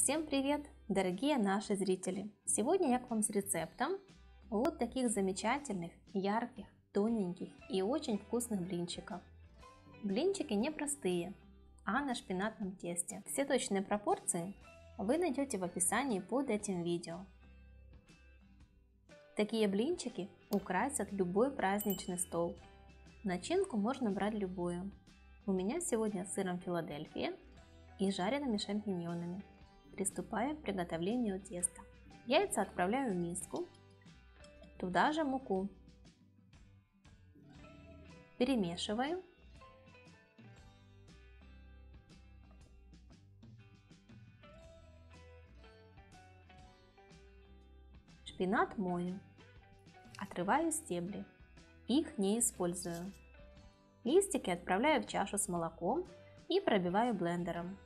Всем привет, дорогие наши зрители! Сегодня я к вам с рецептом вот таких замечательных, ярких, тоненьких и очень вкусных блинчиков. Блинчики не простые, а на шпинатном тесте. Все точные пропорции вы найдете в описании под этим видео. Такие блинчики украсят любой праздничный стол. Начинку можно брать любую. У меня сегодня с сыром Филадельфия и жареными шампиньонами. Приступаем к приготовлению теста. Яйца отправляю в миску, туда же муку. Перемешиваю. Шпинат мою. Отрываю стебли. Их не использую. Листики отправляю в чашу с молоком и пробиваю блендером.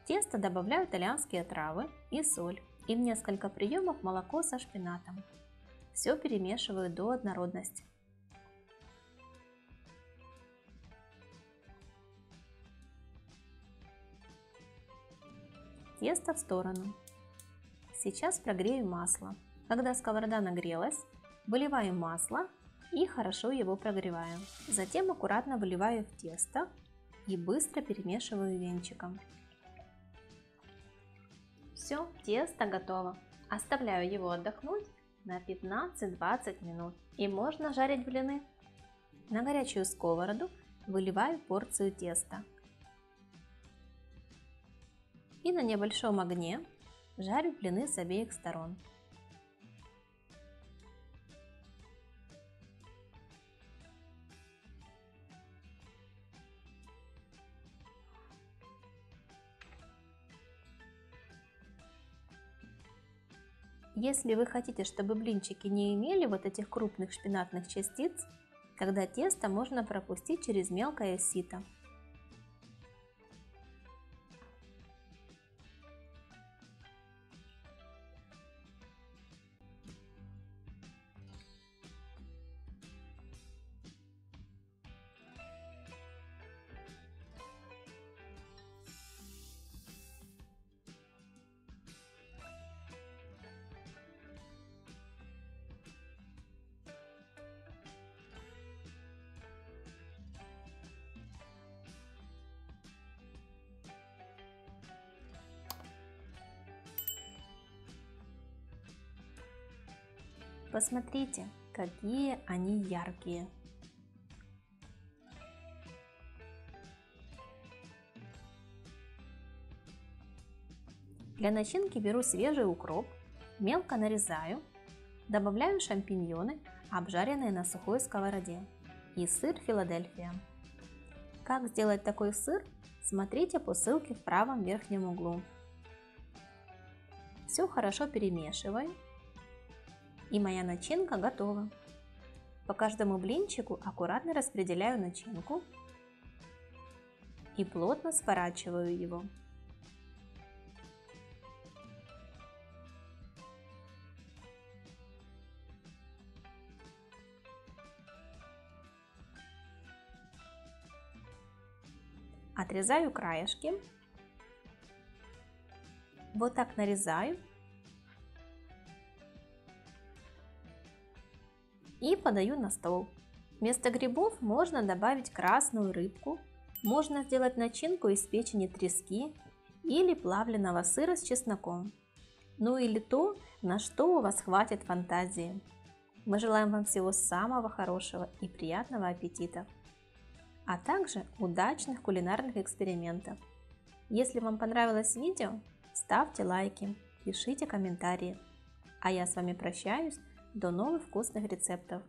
В тесто добавляю итальянские травы и соль и в несколько приемов молоко со шпинатом. Все перемешиваю до однородности. Тесто в сторону. Сейчас прогрею масло. Когда сковорода нагрелась, выливаю масло и хорошо его прогреваю. Затем аккуратно выливаю в тесто и быстро перемешиваю венчиком. Все, тесто готово. Оставляю его отдохнуть на 15-20 минут. И можно жарить блины. На горячую сковороду выливаю порцию теста. И на небольшом огне жарю блины с обеих сторон. Если вы хотите, чтобы блинчики не имели вот этих крупных шпинатных частиц, тогда тесто можно пропустить через мелкое сито. Посмотрите, какие они яркие. Для начинки беру свежий укроп, мелко нарезаю, добавляю шампиньоны, обжаренные на сухой сковороде, и сыр Филадельфия. Как сделать такой сыр, смотрите по ссылке в правом верхнем углу. Все хорошо перемешиваю. И моя начинка готова. По каждому блинчику аккуратно распределяю начинку и плотно сворачиваю его. Отрезаю краешки. Вот так нарезаю. И подаю на стол. Вместо грибов можно добавить красную рыбку, можно сделать начинку из печени трески или плавленого сыра с чесноком. Ну или то, на что у вас хватит фантазии. Мы желаем вам всего самого хорошего и приятного аппетита, а также удачных кулинарных экспериментов. Если вам понравилось видео, ставьте лайки, пишите комментарии. А я с вами прощаюсь. До новых вкусных рецептов!